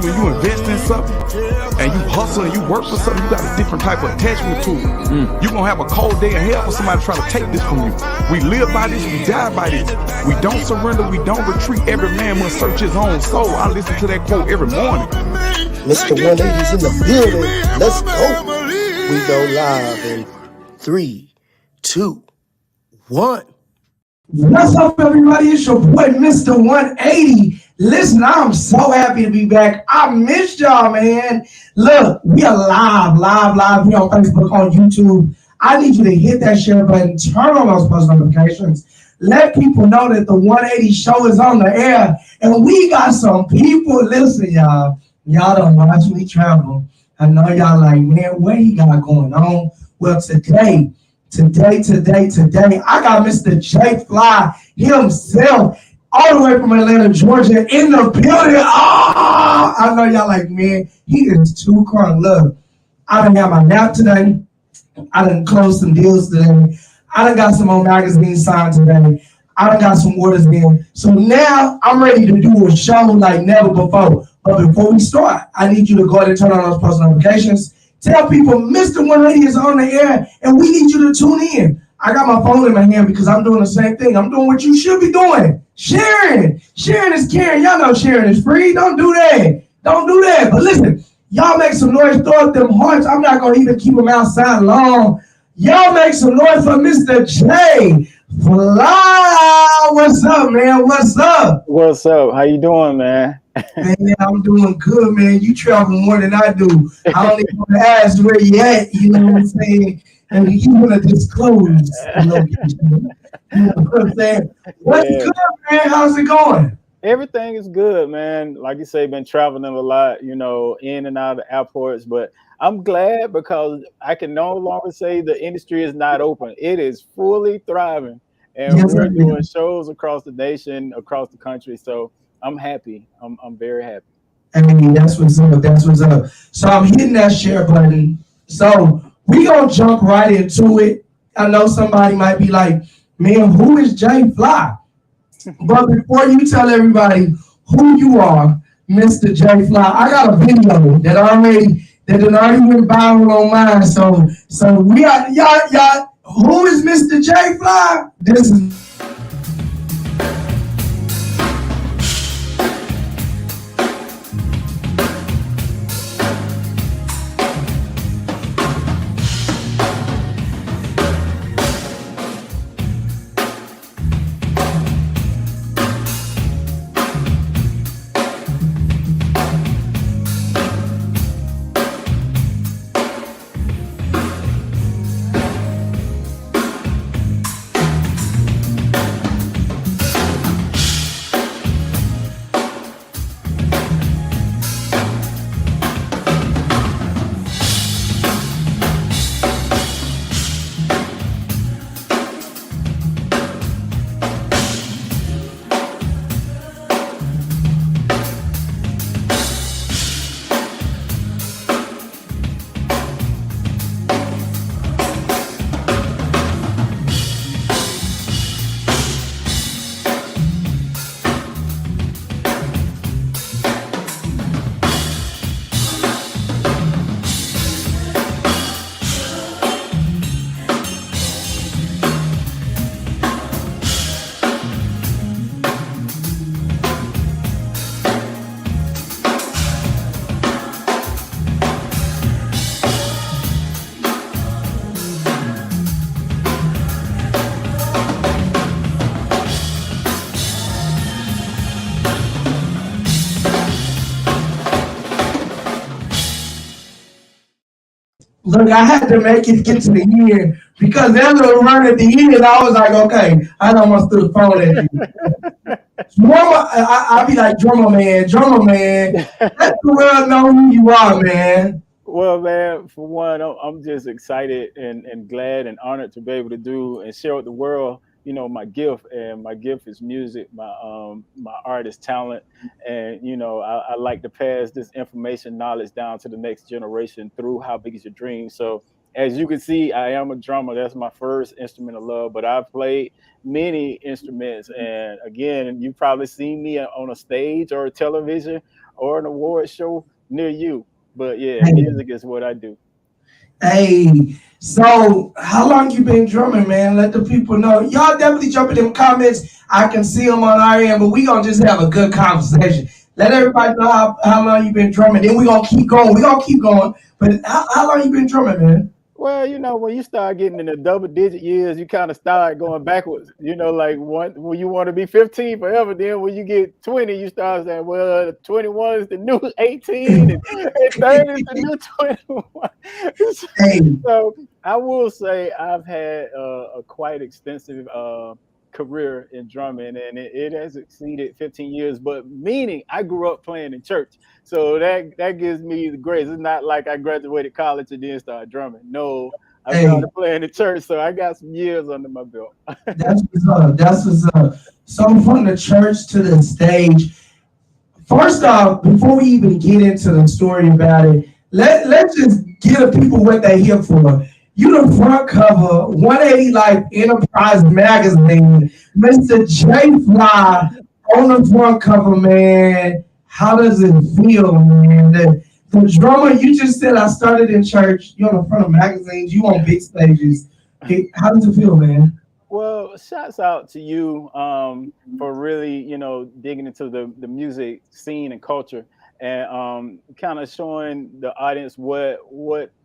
See, when you invest in something and you hustle and you work for something, you got a different type of attachment to it. You're going to have a cold day of hell for somebody trying to take this from you. We live by this, we die by this. We don't surrender, we don't retreat. Every man must search his own soul. I listen to that quote every morning. Mr. 180's in the building. Let's go. We go live in 3, 2, 1. What's up, everybody? It's your boy, Mr. 180. Listen, I'm so happy to be back. I missed y'all, man. Look, we are live here on Facebook, on YouTube. I need you to hit that share button, turn on those post notifications. Let people know that the 180 show is on the air. And we got some people. Listen, y'all. Y'all don't watch me travel. I know y'all like, man, what he got going on? Well, today, I got Mr. JFLY himself, all the way from Atlanta, Georgia, in the building. Oh, I know y'all like, man, he is too crunk. Look, I done got my nap today. I done closed some deals today. I done got some more magazines signed today. I done got some orders in. So now I'm ready to do a show like never before. But before we start, I need you to go ahead and turn on those post notifications. Tell people Mr. 180 is on the air, and we need you to tune in. I got my phone in my hand because I'm doing the same thing. I'm doing what you should be doing. Sharing. Sharing is caring. Y'all know sharing is free. Don't do that. But listen, y'all make some noise. Throw up them hearts. I'm not going to even keep them outside long. Y'all make some noise for Mr. JFLY. What's up, man? What's up? What's up? How you doing, man? Man, I'm doing good, man. You travel more than I do. I don't even want to ask where you at, you know what I'm saying? And you want to disclose the location. You know what I'm saying? What's good, man? How's it going? Everything is good, man. Like you say, been traveling a lot, you know, in and out of the airports, but I'm glad because I can no longer say the industry is not open. It is fully thriving, and we're doing shows across the nation, across the country. So I'm happy. I'm very happy. I mean, that's what's up. So I'm hitting that share button. So we gonna jump right into it. I know somebody might be like, man, who is JFLY? But before you tell everybody who you are, Mr. JFLY, I got a video that already went viral on mine. So we are y'all. Who is Mr. JFLY? This is. Look, I had to make it get to the end because that little run at the end, I was like, okay, I almost threw the phone at you. Drummer, I be like, drummer man. Let the world know who you are, man. Well, man, for one, I'm just excited and glad and honored to be able to do and share with the world, you know, my gift. And my gift is music, my artist talent. And, you know, I like to pass this information, knowledge down to the next generation through How Big Is Your Dream. So as you can see, I am a drummer. That's my first instrument of love, but I've played many instruments. And again, you've probably seen me on a stage or a television or an award show near you. But yeah, Hey, music is what I do. hey, so how long you been drumming, man? Let the people know. Y'all definitely jump in them comments. I can see them on our end, but we gonna just have a good conversation. Let everybody know how long you been drumming. Then we gonna keep going. We gonna keep going. But how long you been drumming, man? Well, when you start getting in the double digit years, you kind of start going backwards. Like when you want to be 15 forever, then when you get 20, you start saying, well, 21 is the new 18 and 30 is the new 21. Hey, So I will say I've had a quite extensive career in drumming, and it has exceeded 15 years. But meaning, I grew up playing in church, so that gives me the grace. It's not like I graduated college and then started drumming. No, I hey, started playing in church, so I got some years under my belt. that's what's up. That's what's up. So from the church to the stage. First off, before we even get into the story about it, let's just give the people what they're here for. You the front cover, 180 Life Enterprise Magazine, Mr. JFLY on the front cover, man. How does it feel, man? The drummer, you just said I started in church. You're on the front of magazines. You on big stages. How does it feel, man? Well, shouts out to you for really, digging into the music scene and culture, and kind of showing the audience what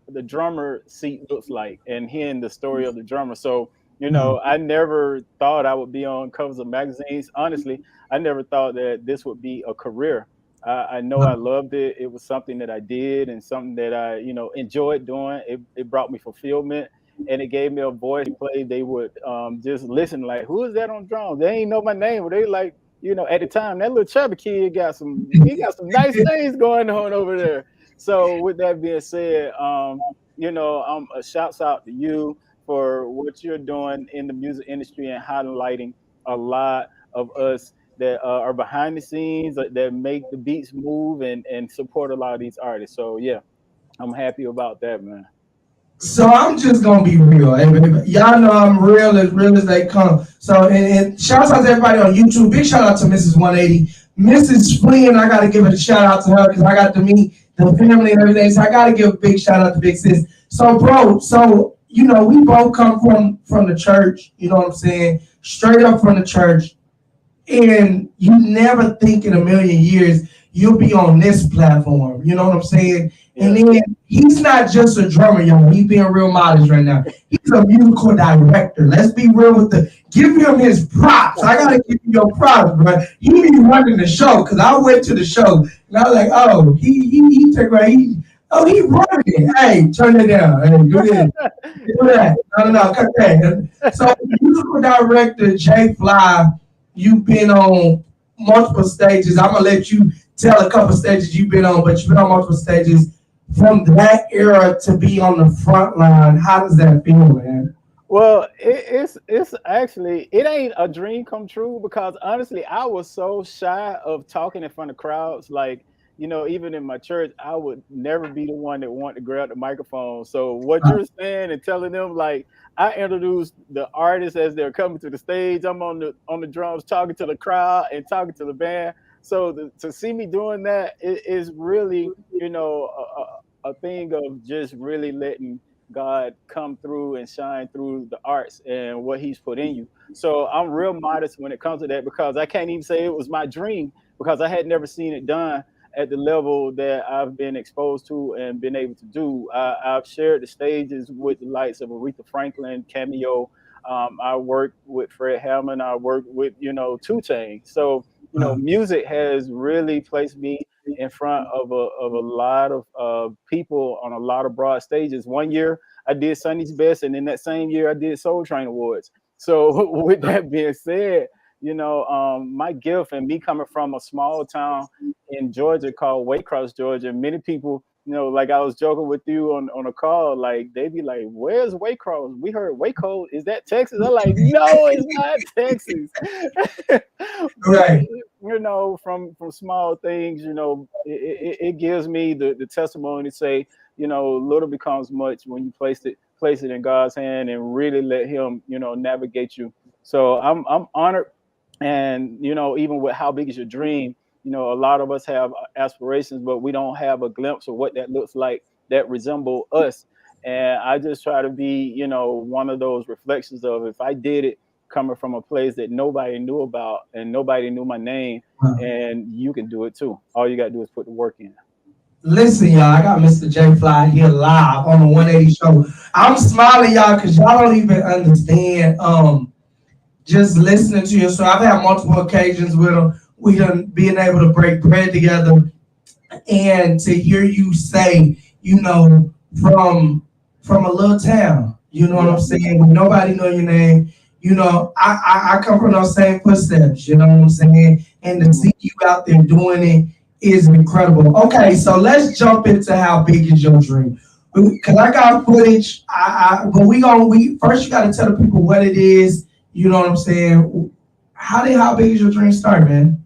the drummer seat looks like and hearing the story of the drummer. So, I never thought I would be on covers of magazines. Honestly, I never thought that this would be a career. I know I loved it. It was something that I did and something that I, enjoyed doing. It brought me fulfillment and it gave me a voice to play. They would just listen, like, who is that on drums? They ain't know my name, but they like, at the time, that little chubby kid he got some nice things going on over there. So with that being said, a shouts out to you for what you're doing in the music industry and highlighting a lot of us that are behind the scenes that make the beats move and support a lot of these artists. So yeah, I'm happy about that, man. So I'm just gonna be real. Hey, baby. Y'all know I'm real as they come. So and shout out to everybody on YouTube. Big shout out to Mrs. 180. Mrs. Flynn, I gotta give it a shout out to her because I got to meet the family and everything. So I gotta give a big shout out to Big Sis. So bro, we both come from the church, you know what I'm saying? Straight up from the church. And you never think in a million years you'll be on this platform. You know what I'm saying? Yeah. And then he's not just a drummer, y'all. He's being real modest right now. He's a musical director. Let's be real with give him his props. I gotta give you your props, bro. He be running the show because I went to the show and I was like, oh, he took right. He running it. Hey, turn it down. Hey, do this. Do that. No, cut that. So musical director JFLY, you've been on multiple stages. I'm gonna let you tell a couple stages you've been on, but you've been on multiple stages. From that era to be on the front line, how does that feel, man? Well, it's actually it ain't a dream come true because honestly, I was so shy of talking in front of crowds. Like, even in my church, I would never be the one that wanted to grab the microphone. So what you're saying and telling them, like, I introduced the artists as they're coming to the stage. I'm on the drums, talking to the crowd and talking to the band. So to see me doing that is really, a thing of just really letting God come through and shine through the arts and what He's put in you. So I'm real modest when it comes to that because I can't even say it was my dream because I had never seen it done at the level that I've been exposed to and been able to do. I've shared the stages with the likes of Aretha Franklin, Cameo. I worked with Fred Hammond. I worked with, Two Chainz. So, music has really placed me in front of a lot of people on a lot of broad stages. One year I did Sunday's Best, and in that same year I did Soul Train Awards. So with that being said, my gift and me coming from a small town in Georgia called Waycross, Georgia, many people, like I was joking with you on a call, like they'd be like, "Where's Waycross? We heard Waco. Is that Texas?" I'm like, "No, it's not Texas." But Right. from small things, it gives me the testimony to say, little becomes much when you place it in God's hand and really let Him, navigate you. So I'm honored, and even with how big is your dream, You know, a lot of us have aspirations, but we don't have a glimpse of what that looks like that resemble us. And I just try to be, you know, one of those reflections of, if I did it coming from a place that nobody knew about and nobody knew my name, and you can do it too. All you got to do is put the work in. Listen, y'all, I got Mr. JFLY here live on the 180 show. I'm smiling, y'all, because y'all don't even understand. Just listening to you. So I've had multiple occasions with him. We done being able to break bread together, and to hear you say, you know, from a little town, you know what I'm saying, when nobody know your name, you know, I come from those same footsteps, you know what I'm saying, and to see you out there doing it is incredible. Okay, so let's jump into how big is your dream, because I got footage. But we first, you got to tell the people what it is. You know what I'm saying? How big is your dream start, man?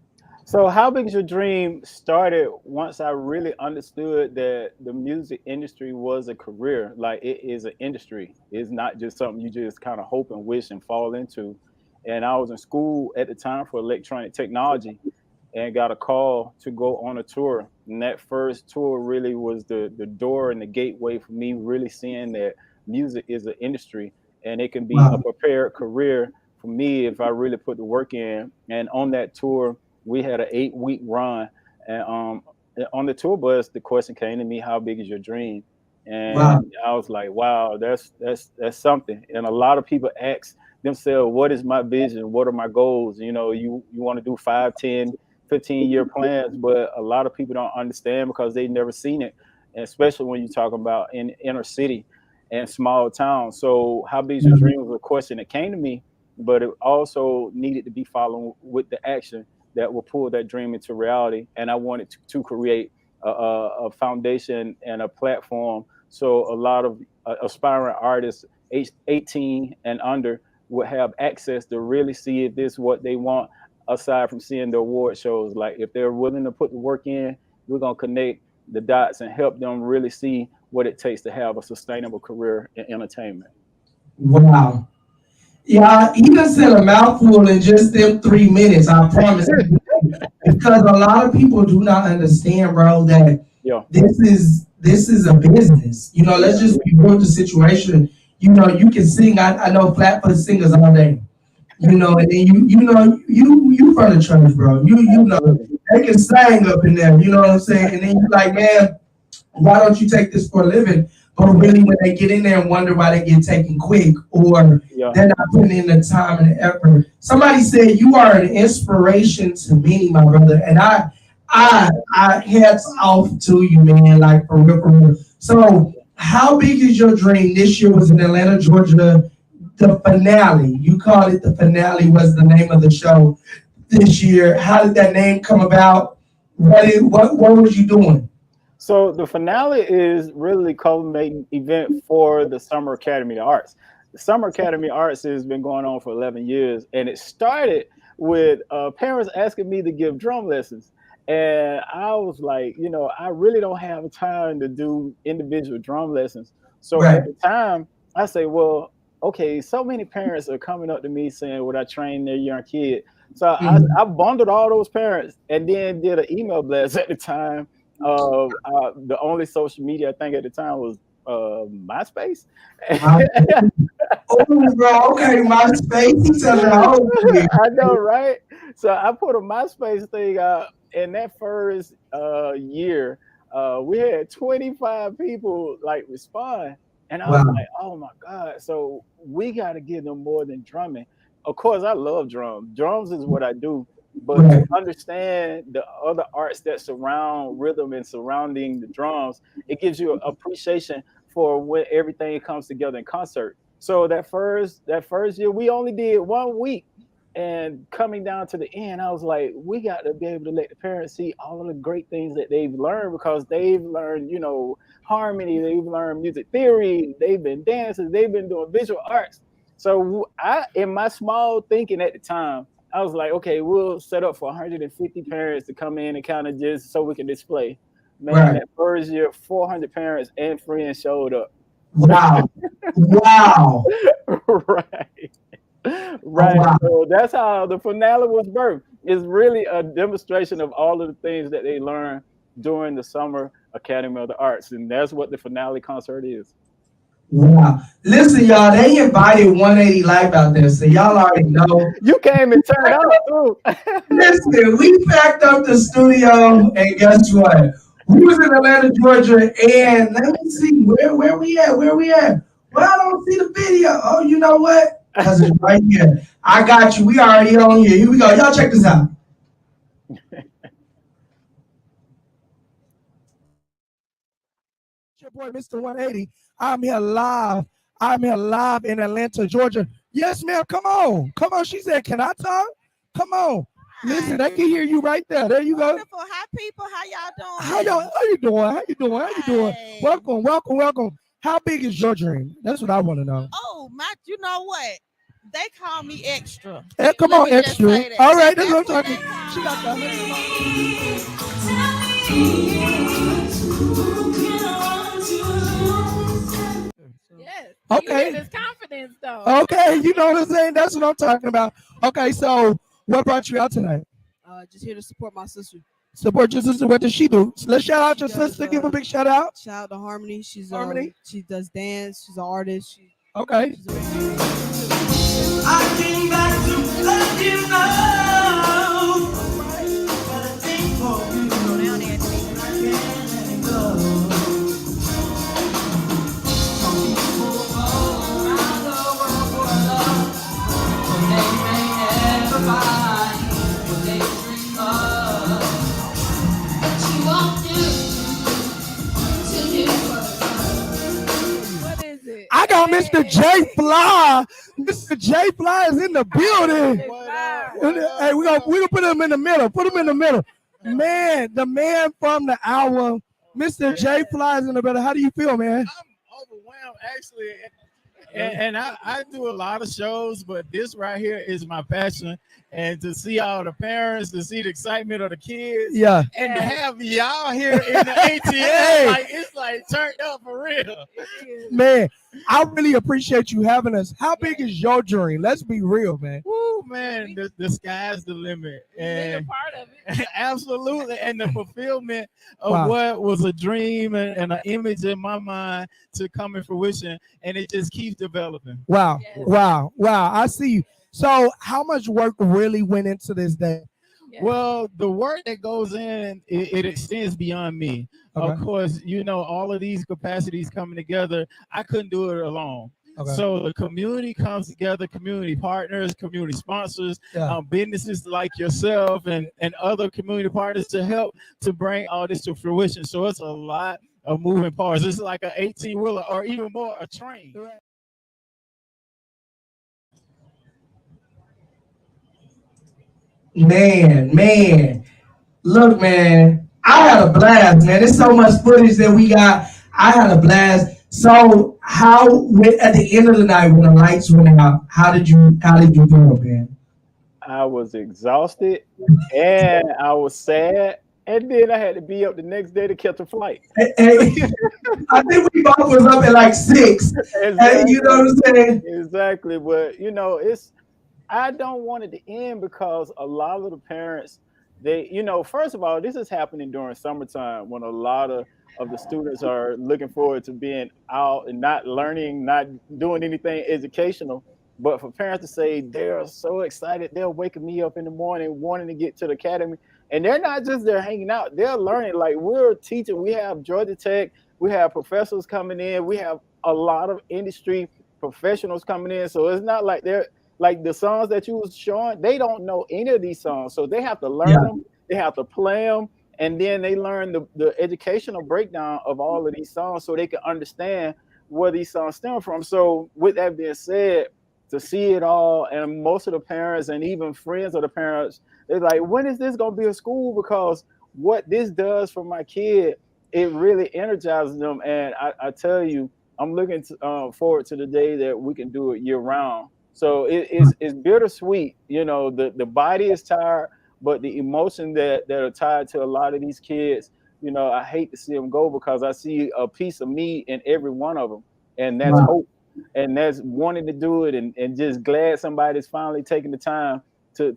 So How Big Is Your Dream started once I really understood that the music industry was a career. Like, it is an industry. It's not just something you just kind of hope and wish and fall into. And I was in school at the time for electronic technology and got a call to go on a tour. And that first tour really was the door and the gateway for me really seeing that music is an industry and it can be a prepared career for me if I really put the work in. And on that tour, we had an 8-week run, and on the tour bus, the question came to me, "How big is your dream?" And I was like, "Wow, that's something." And a lot of people ask themselves, "What is my vision? What are my goals?" You know, you want to do 5, 10, 15-year plans, but a lot of people don't understand because they've never seen it, and especially when you're talking about in inner city and small towns. So, how big is your dream was a question that came to me, but it also needed to be followed with the action that will pull that dream into reality. And I wanted to create a foundation and a platform so a lot of aspiring artists, age 18 and under, would have access to really see if this is what they want, aside from seeing the award shows. Like, if they're willing to put the work in, we're going to connect the dots and help them really see what it takes to have a sustainable career in entertainment. Wow. Yeah, he just said a mouthful in just them 3 minutes, I promise. Because a lot of people do not understand, bro, that Yeah. this is a business. You know, let's just rebuild the situation. You know, you can sing. I know flatfoot singers all day. You know, and then you from the church, bro. You know they can sing up in there. You know what I'm saying? And then you like, man, why don't you take this for a living? But really, when they get in there and wonder why they get taken quick, or they're not putting in the time and the effort. Somebody said you are an inspiration to me, my brother, and I hats off to you, man. Like, for real, for real. So, how big is your dream? This year was in Atlanta, Georgia. The finale, you called it the finale, was the name of the show this year. How did that name come about? What was you doing? So the finale is really culminating event for the Summer Academy of Arts. The Summer Academy of Arts has been going on for 11 years, and it started with parents asking me to give drum lessons. And I was like, you know, I really don't have time to do individual drum lessons. So at the time, I say, well, okay, so many parents are coming up to me saying, would I train their young kid? So I bundled all those parents and then did an email blast at the time. The only social media I think at the time was MySpace. Oh, bro, okay, MySpace. I know, right? So I put a MySpace thing out, and that first year, we had 25 people like respond, and I was like, "Oh my God!" So we got to give them more than drumming. Of course, I love drums. Drums is what I do. But to understand the other arts that surround rhythm and surrounding the drums, it gives you an appreciation for when everything comes together in concert. So that first year, we only did 1 week, and coming down to the end, I was like, we got to be able to let the parents see all of the great things that they've learned, because they've learned, you know, harmony, they've learned music theory, they've been dancers, they've been doing visual arts. So in my small thinking at the time, I was like, okay, we'll set up for 150 parents to come in and kind of just so we can display. Man, that first year, 400 parents and friends showed up. Wow. Right. Right. Wow. So that's how the finale was birthed. it's really a demonstration of all of the things that they learn during the Summer Academy of the Arts, and that's what the finale concert is. Wow. Listen, y'all, they invited 180 Life out there, so y'all already know. You came and turned up too. Listen, we packed up the studio, and guess what? We was in Atlanta, Georgia, and let me see, where we at? Where we at? Well, I don't see the video. Oh, you know what? Because it's right here. I got you. We already on here. Here we go. Y'all check this out. Your boy, Mr. 180. I'm here live. I'm here live in Atlanta, Georgia. Yes, ma'am. Come on. Come on. She said, can I talk? Come on. Listen, they can hear you right there. There you go. Wonderful. Hi, people. How y'all doing? How you doing? How you doing? How you doing? Hey. Welcome, welcome, welcome. How big is your dream? That's what I want to know. Oh, you know what? They call me extra. Hey, come Let on, me just extra. say that. All right, that's what I'm what talking. they call She got that. Yes. Okay. You get this confidence though. Okay, you know what I'm saying? That's what I'm talking about. Okay, so what brought you out tonight? Just here to support my sister. Support your sister. What does she do? So let's shout out your She does, sister. Give a big shout out. Shout out to Harmony. She's Harmony. She does dance. She's an artist. Okay. She's a I came back to let you know that I think for you. Go down there. I can't let it go. Some people go around the world for love, but they may never find what they dream of. But you won't do to do What is it? I got Mr. JFLY. Mr. JFLY is in the building. Hey, we gonna put him in the middle. Put him in the middle. Man, the man from the album, Mr. JFLY is in the middle. How do you feel, man? I'm overwhelmed actually, and I do a lot of shows, but this right here is my passion. And to see all the parents, to see the excitement of the kids, Yeah. and to have y'all here in the ATL, like it's like turned up for real. Man, I really appreciate you having us. How big is your dream? Let's be real, man. Woo, man, the sky's the limit, and part of it. absolutely, and the fulfillment of Wow. what was a dream and an image in my mind to come in fruition, and it just keeps developing. Wow. Yes. Wow. Wow. I see you. So how much work really went into this day? Yeah. Well, the work that goes in, it extends beyond me. Okay. Of course, you know, all of these capacities coming together, I couldn't do it alone. Okay. So the community comes together, community partners, community sponsors, Yeah. businesses like yourself and other community partners to help to bring all this to fruition. So it's a lot of moving parts. It's like an 18-wheeler or even more, a train. Man. Look, man, I had a blast, man. There's so much footage that we got. I had a blast. So how at the end of the night when the lights went out, how did you feel, man? I was exhausted and I was sad, and then I had to be up the next day to catch a flight. Hey, I think we both was up at like 6. Hey, you know what I'm saying? Exactly. But you know, I don't want it to end because a lot of the parents, first of all, this is happening during summertime when a lot of the students are looking forward to being out and not learning, not doing anything educational. But for parents to say they're so excited, they're waking me up in the morning wanting to get to the academy. And they're not just there hanging out, they're learning. Like we're teaching, we have Georgia Tech, we have professors coming in, we have a lot of industry professionals coming in. So it's not like they're like the songs that you was showing, they don't know any of these songs. So they have to learn them, they have to play them, and then they learn the educational breakdown of all of these songs so they can understand where these songs stem from. So with that being said, to see it all, and most of the parents and even friends of the parents, they're like, when is this going to be a school? Because what this does for my kid, it really energizes them. And I tell you, I'm looking forward to the day that we can do it year round. So it's bittersweet. You know, the body is tired, but the emotion that are tied to a lot of these kids, you know, I hate to see them go because I see a piece of me in every one of them. And that's hope. And that's wanting to do it and just glad somebody's finally taking the time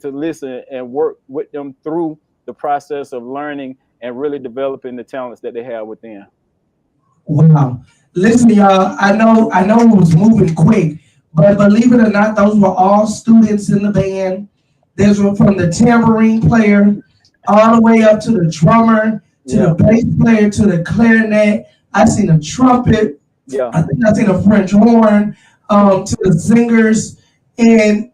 to listen and work with them through the process of learning and really developing the talents that they have within. Wow. Listen, y'all, I know it was moving quick, but believe it or not, those were all students in the band. Those were from the tambourine player all the way up to the drummer, to the bass player, to the clarinet. I seen a trumpet. Yeah. I think I seen a French horn, to the singers, and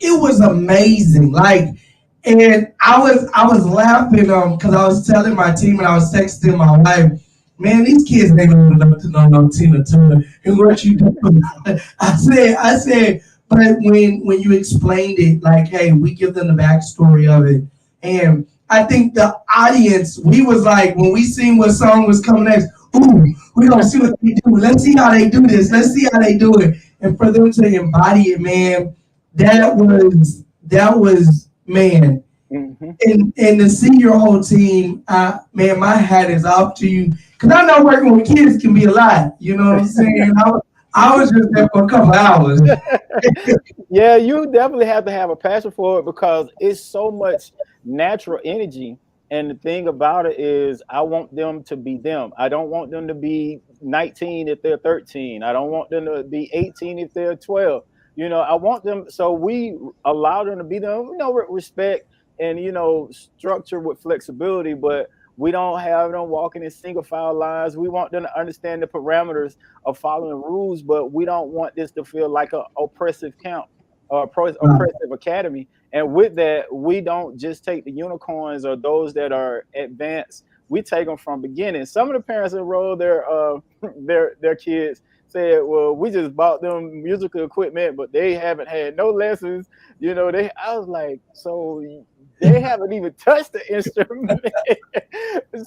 it was amazing. Like, and I was laughing because I was telling my team and I was texting my wife, man, these kids ain't old enough to know no Tina Turner. And what you doing? I said, but when you explained it, like, hey, we give them the backstory of it, and I think the audience, we was like, when we seen what song was coming next, ooh, we gonna see what they do. Let's see how they do this. Let's see how they do it. And for them to embody it, man, that was man. Mm-hmm. And to see your whole team, man, my hat is off to you. Cause I know working with kids can be a lot. You know what I'm saying? I was just there for a couple hours. Yeah, you definitely have to have a passion for it because it's so much natural energy. And the thing about it is, I want them to be them. I don't want them to be 19 if they're 13. I don't want them to be 18 if they're 12. You know, I want them. So we allow them to be them, you know, with respect and, you know, structure with flexibility, but we don't have them walking in single file lines. We want them to understand the parameters of following rules, but we don't want this to feel like an oppressive camp or oppressive academy. And with that, we don't just take the unicorns or those that are advanced. We take them from beginning. Some of the parents enroll their kids said, well, we just bought them musical equipment, but they haven't had no lessons. You know, I was like, so they haven't even touched the instrument.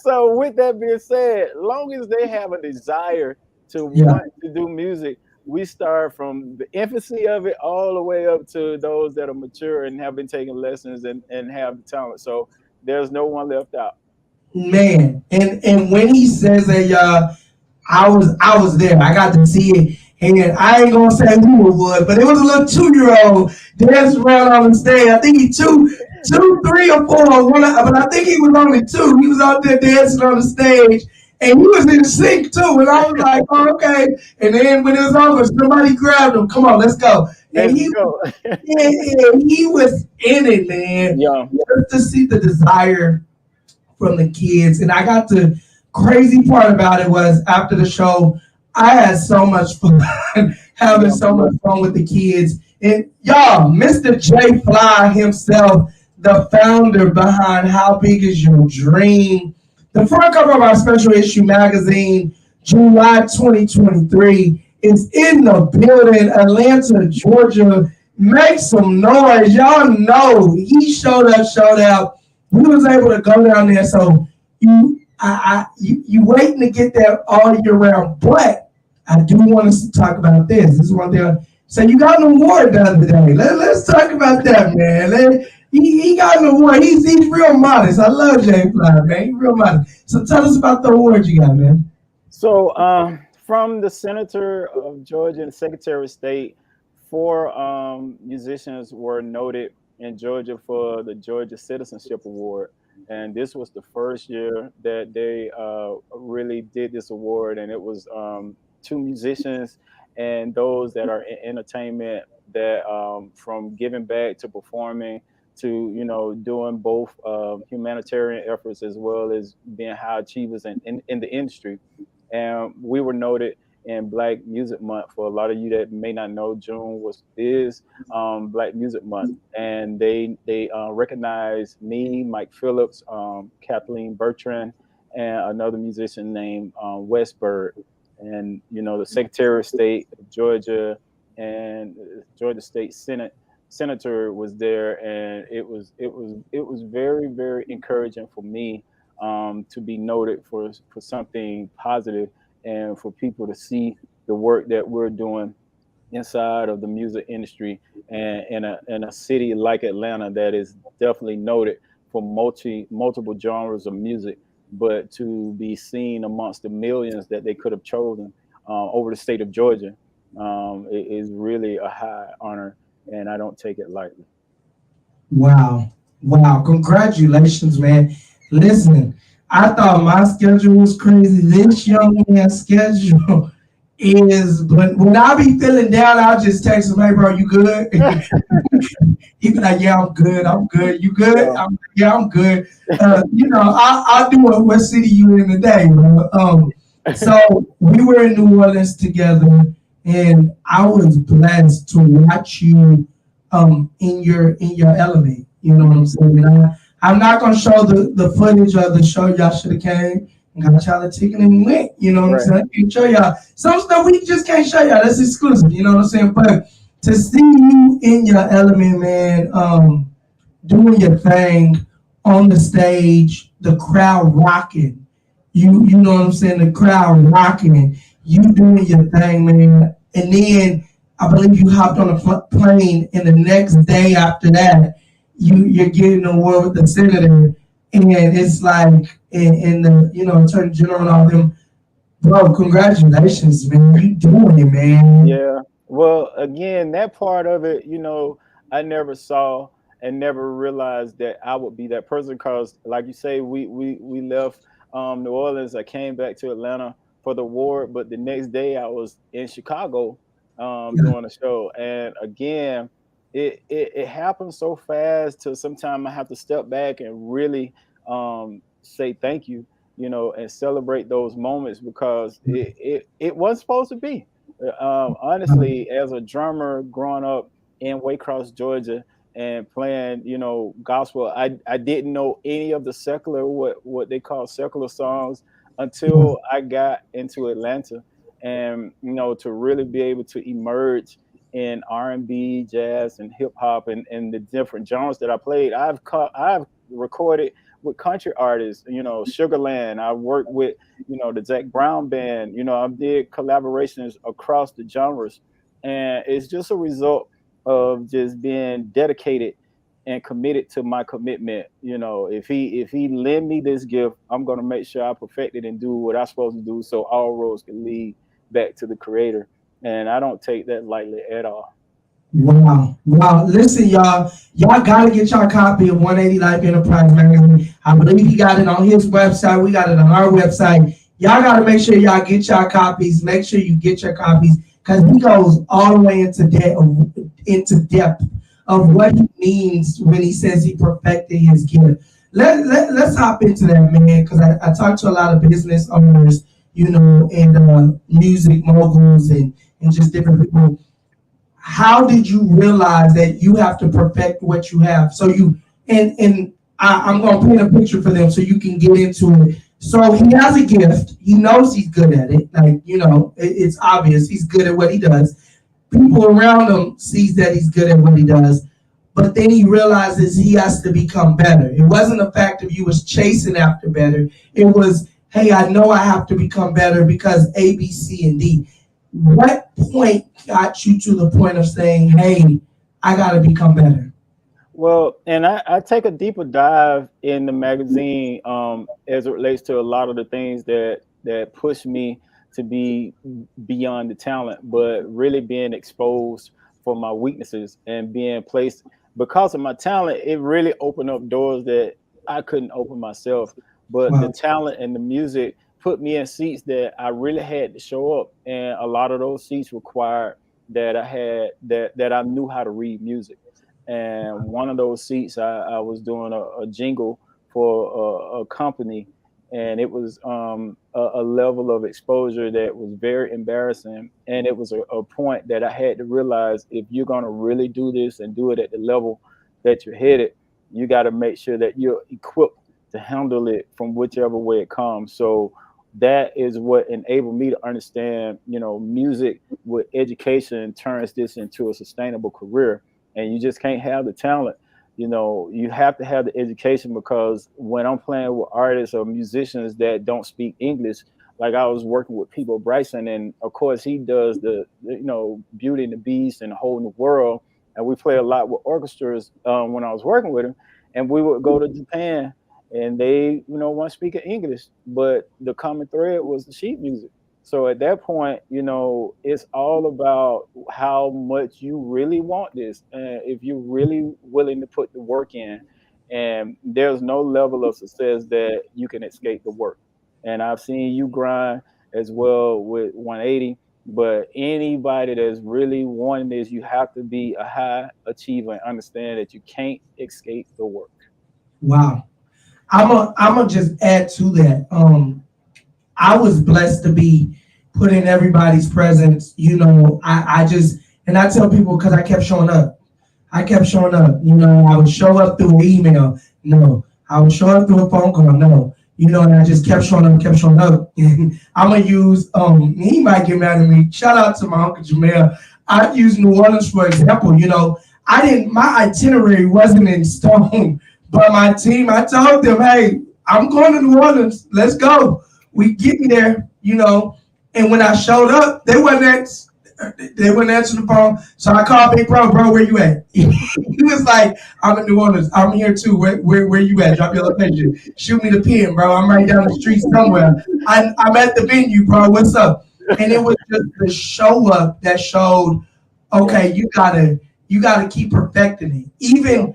So with that being said, long as they have a desire to want to do music, we start from the infancy of it all the way up to those that are mature and have been taking lessons and have the talent. So there's no one left out. Man, and when he says that, y'all, I was there. I got to see it. And I ain't gonna say who it was, but it was a little 2-year-old dancing around on the stage. I think he two, 3 or 4, but I think he was only 2. He was out there dancing on the stage, and he was in sync too. And I was like, oh, okay. And then when it was over, somebody grabbed him. Come on, let's go. And he was in it, man. Yeah. Just to see the desire from the kids, and I got the crazy part about it was after the show, I had so much fun having so much fun with the kids. And y'all, Mr. JFLY himself, the founder behind How Big Is Your Dream, the front cover of our special issue magazine, July 2023, is in the building, Atlanta, Georgia. Make some noise. Y'all know he showed out. We was able to go down there, so you waiting to get there all year round. But I do want us to talk about this. This is one thing. So you got an award the other day. Let's talk about that, man. He got an award. He's real modest. I love JFLY, man. He's real modest. So tell us about the award you got, man. So from the Senator of Georgia and Secretary of State, 4 musicians were noted in Georgia for the Georgia Citizenship Award. And this was the first year that they really did this award. And it was 2 musicians and those that are in entertainment that from giving back to performing to, you know, doing both humanitarian efforts as well as being high achievers in the industry. And we were noted in Black Music Month. For a lot of you that may not know, June is Black Music Month, and they recognized me, Mike Phillips, Kathleen Bertrand, and another musician named Wes Bird. And you know, the Secretary of State of Georgia and Georgia State Senator was there, and it was very, very encouraging for me to be noted for something positive and for people to see the work that we're doing inside of the music industry and in a city like Atlanta that is definitely noted for multiple genres of music, but to be seen amongst the millions that they could have chosen over the state of Georgia is really a high honor, and I don't take it lightly. Wow. Wow. Congratulations, man. Listen, I thought my schedule was crazy. This young man's schedule is, but when I be feeling down, I'll just text him, hey, bro, you good? He be like, yeah, I'm good. I'm good. You good? Yeah. Yeah, I'm good. I'll do it. What city you in today, bro? So we were in New Orleans together, and I was blessed to watch you in your element. You know what I'm saying? I'm not gonna show the footage of the show. Y'all should have came and got y'all a ticket and went. You know what I'm Right. saying? I can't show y'all some stuff we just can't show y'all. That's exclusive. You know what I'm saying? But to see you in your element, man, doing your thing on the stage, the crowd rocking. You know what I'm saying? The crowd rocking. You doing your thing, man. And then I believe you hopped on a plane, and the next day after that, you're getting a award with the senator, and it's like in the attorney general and all them. Bro, congratulations, man. You doing it, man. Yeah. Well, again, that part of it, I never saw and never realized that I would be that person because, like you say, we left New Orleans. I came back to Atlanta for the award, but the next day I was in Chicago Yeah. doing a show. And again, it happened so fast to sometimes I have to step back and really say thank you, and celebrate those moments because it wasn't supposed to be. Honestly, as a drummer growing up in Waycross, Georgia, and playing, gospel, I didn't know any of the secular what they call secular songs until I got into Atlanta, and to really be able to emerge in R&B, jazz, and hip hop, and the different genres that I played. I've recorded with country artists, Sugarland. I worked with the Zach Brown band. I did collaborations across the genres, and it's just a result of just being dedicated and committed to my commitment. If he lend me this gift, I'm gonna make sure I perfect it and do what I'm supposed to do, so all roads can lead back to the Creator. And I don't take that lightly at all. Wow. Wow. Listen, y'all gotta get y'all copy of 180 Life Enterprise magazine. I believe he got it on his website. We got it on our website. Y'all gotta make sure y'all get y'all copies. Make sure you get your copies because he goes all the way into depth of what he means when he says he perfected his gift. Let's hop into that, man, because I talk to a lot of business owners, and music moguls and just different people. How did you realize that you have to perfect what you have? So I'm gonna paint a picture for them so you can get into it. So he has a gift. He knows he's good at it. Like, it's obvious he's good at what he does. People around him sees that he's good at what he does. But then he realizes he has to become better. It wasn't a fact of you was chasing after better. It was, hey, I know I have to become better because A, B, C, and D. What point got you to the point of saying, hey, I got to become better? Well, and I take a deeper dive in the magazine as it relates to a lot of the things that push me to be beyond the talent, but really being exposed for my weaknesses and being placed because of my talent. It really opened up doors that I couldn't open myself. But the Wow. talent and the music put me in seats that I really had to show up, and a lot of those seats required that I knew how to read music. And one of those seats, I was doing a jingle for a company, and it was a level of exposure that was very embarrassing. And it was a point that I had to realize, if you're going to really do this and do it at the level that you're headed, you got to make sure that you're equipped to handle it from whichever way it comes. So that is what enabled me to understand, music with education turns this into a sustainable career. And you just can't have the talent. You have to have the education, because when I'm playing with artists or musicians that don't speak English, like I was working with People Bryson, and of course he does the Beauty and the Beast and the Whole New World, and we play a lot with orchestras when I was working with him, and we would go to Japan, and they weren't speaking English, but the common thread was the sheet music. So at that point, you know, it's all about how much you really want this, and if you're really willing to put the work in. And there's no level of success that you can escape the work. And I've seen you grind as well with 180. But anybody that's really wanting this, you have to be a high achiever and understand that you can't escape the work. Wow. I'm gonna just add to that. I was blessed to be put in everybody's presence. You know, I just, and I tell people because I kept showing up. I kept showing up. You know, I would show up through an email. No. I would show up through a phone call. No. You know, and I just kept showing up, kept showing up. I'm gonna use he might get mad at me. Shout out to my Uncle Jamel. I use New Orleans for example. You know, my itinerary wasn't in stone, but my team, I told them, hey, I'm going to New Orleans. Let's go. We getting there, you know. And when I showed up, they wouldn't answer the phone. So I called Big Bro, where you at? He was like, I'm in New Orleans. I'm here too. Where you at? Drop your location. Shoot me the pin, bro. I'm right down the street somewhere. I'm at the venue, bro. What's up? And it was just the show up that showed, okay, you gotta keep perfecting it. Even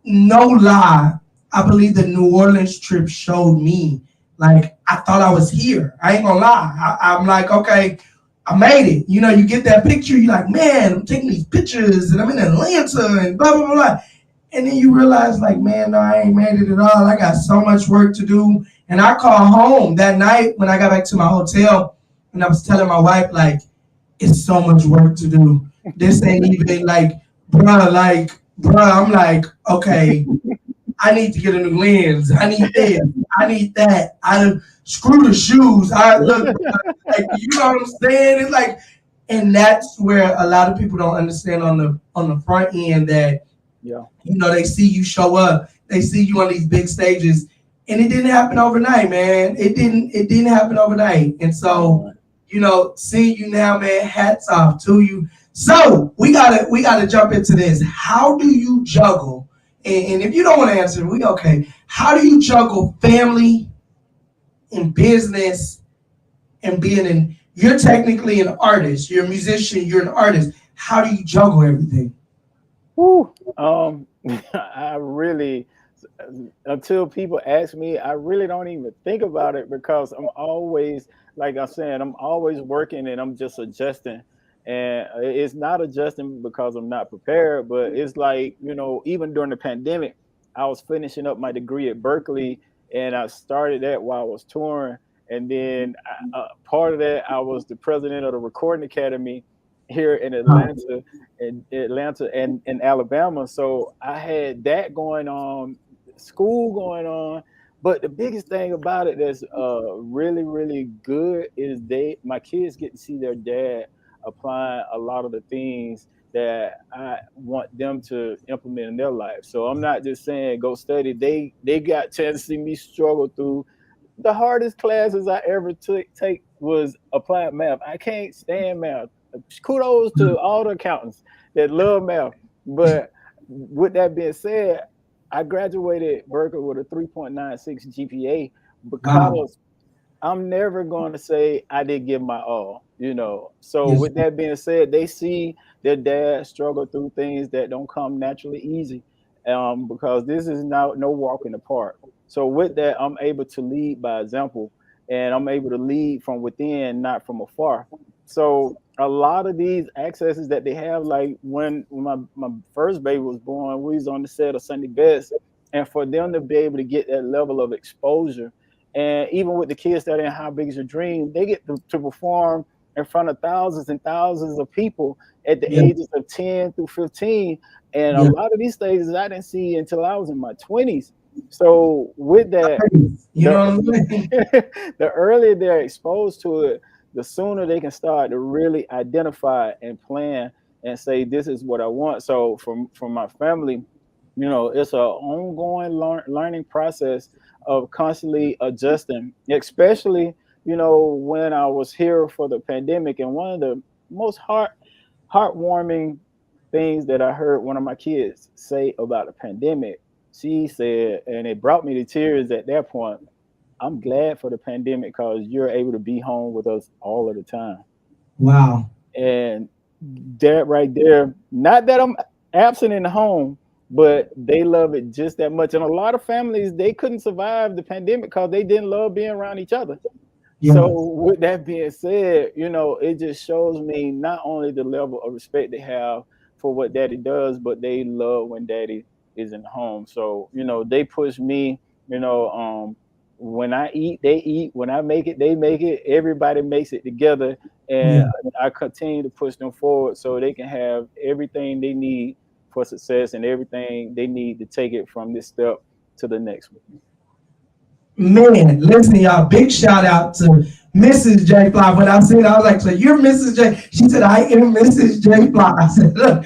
no lie, I believe the New Orleans trip showed me, like, I thought I was here. I ain't gonna lie. I'm like, okay, I made it. You know, you get that picture, you're like, man, I'm taking these pictures and I'm in Atlanta and blah, blah, blah, blah. And then you realize, like, man, no, I ain't made it at all. I got so much work to do. And I called home that night when I got back to my hotel and I was telling my wife, like, it's so much work to do. This ain't even like, bruh, I'm like, okay, I need to get a new lens. I need this. I need that. Screw the shoes. I look, like, you know what I'm saying? It's like, and that's where a lot of people don't understand on the front end that, Yeah. you know, they see you show up, they see you on these big stages, and it didn't happen overnight, man. It didn't happen overnight. And so, you know, seeing you now, man, hats off to you. So we gotta jump into this. How do you juggle? And if you don't want to answer, we okay. How do you juggle family and business and you're technically an artist, you're a musician, you're an artist. How do you juggle everything? Woo. I really, until people ask me, I really don't even think about it because I'm always, like I said, I'm always working and I'm just adjusting. And it's not adjusting because I'm not prepared, but it's like, you know, even during the pandemic, I was finishing up my degree at Berkeley and I started that while I was touring. And then part of that, I was the president of the Recording Academy here in Atlanta and in Alabama. So I had that going on, school going on. But the biggest thing about it that's really, really good is my kids get to see their dad applying a lot of the things that I want them to implement in their life. So I'm not just saying go study. They got a chance to see me struggle through the hardest classes I ever take was applied math. I can't stand math. Kudos to all the accountants that love math. But with that being said, I graduated Berkeley with a 3.96 GPA Wow. because I'm never going to say I didn't give my all, you know. So Yes. with that being said, they see their dad struggle through things that don't come naturally easy, because this is no walk in the park. So with that, I'm able to lead by example, and I'm able to lead from within, not from afar. So a lot of these accesses that they have, like when my first baby was born, we was on the set of Sunday Best, and for them to be able to get that level of exposure, and even with the kids that are in How Big Is Your Dream, they get to perform in front of thousands and thousands of people at the Yeah. ages of 10 through 15. And a Yeah. lot of these stages I didn't see until I was in my 20s. So with that, You the, know what I'm saying? the earlier they're exposed to it, the sooner they can start to really identify and plan and say, this is what I want. So from my family, you know, it's an ongoing learning process of constantly adjusting, especially, you know, when I was here for the pandemic. And one of the most heartwarming things that I heard one of my kids say about the pandemic, she said, and it brought me to tears at that point. I'm glad for the pandemic because you're able to be home with us all of the time. Wow. And that right there, not that I'm absent in the home, but they love it just that much. And a lot of families, they couldn't survive the pandemic because they didn't love being around each other. Yeah. So with that being said, it just shows me not only the level of respect they have for what daddy does, but they love when daddy is in the home. So, they push me, you know, um, when I eat, they eat. When I make it, they make it. Everybody makes it together. And Yeah. I continue to push them forward so they can have everything they need for success and everything they need to take it from this step to the next one. Man, listen, y'all, big shout out to Mrs. JFLY. When I said, I was like, so you're Mrs. J? She said, I am Mrs. JFLY. I said, look,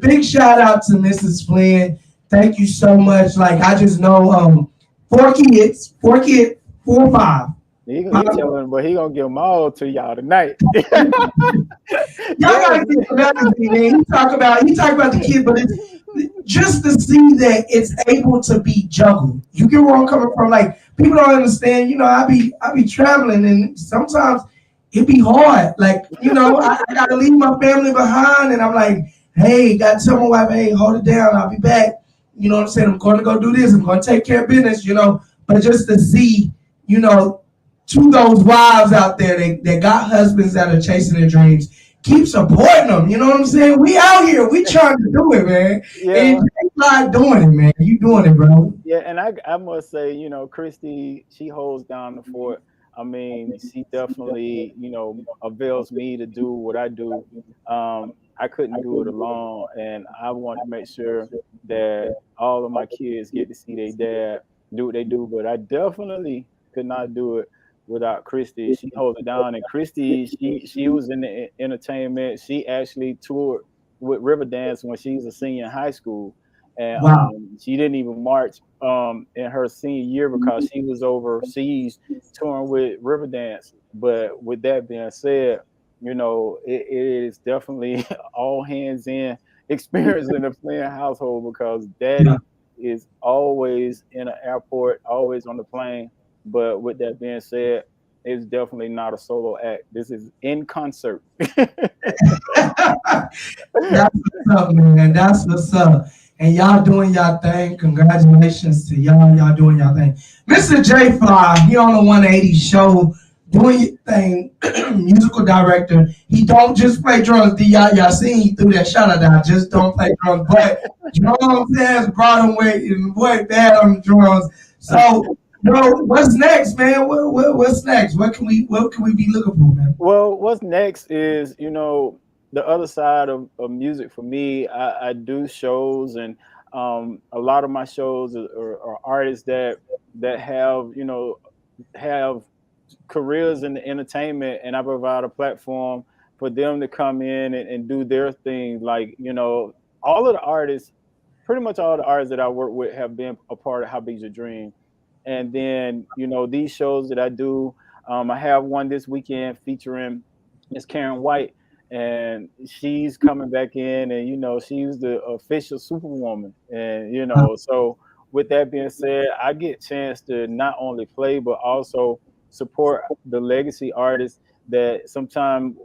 big shout out to Mrs. Flynn. Thank you so much. Like, I just know 4 kids, 4 or 5. He telling, but he gonna give them all to y'all tonight. Y'all gotta get the legacy, man. He talk about the kid, but it's just to see that it's able to be juggled. You get where I'm coming from. Like people don't understand. I be traveling, and sometimes it be hard. Like I gotta leave my family behind, and I'm like, hey, gotta tell my wife, hey, hold it down. I'll be back. You know what I'm saying? I'm going to go do this. I'm going to take care of business. But just to see, you know, to those wives out there that got husbands that are chasing their dreams, keep supporting them. You know what I'm saying? We out here. We trying to do it, man. Yeah, And you not doing it, man. You doing it, bro. yeah, and I must say, Christy, she holds down the fort. I mean, she definitely, avails me to do what I do. I couldn't do it alone, and I want to make sure that all of my kids get to see their dad do what they do. But I definitely could not do it without Christy. She holds it down, and Christy, she was in the entertainment. She actually toured with Riverdance when she was a senior in high school, and Wow. she didn't even march in her senior year because she was overseas touring with Riverdance. But with that being said, it is definitely all hands in experience in the Flynn household because Yeah. Daddy is always in an airport, always on the plane. But with that being said, it's definitely not a solo act. This is in concert. That's what's up, man. That's what's up. And y'all doing y'all thing. Congratulations to y'all. Y'all doing y'all thing. Mr. J Fly, he on the 180 show, doing your thing. Musical director. He don't just play drums. Y'all seen he threw that shot out there. I just don't play drums. But drums has brought him way bad on the drums. So, what's next, man? What's next? What can we be looking for, man? Well, what's next is, the other side of music for me. I do shows, and a lot of my shows are artists that have careers in the entertainment, and I provide a platform for them to come in and do their thing. Like, all of the artists, pretty much all the artists that I work with have been a part of How Big's Your Dream. And then, these shows that I do, I have one this weekend featuring Miss Karen White, and she's coming back in, and she's the official Superwoman. And so with that being said, I get a chance to not only play but also support the legacy artists that sometimes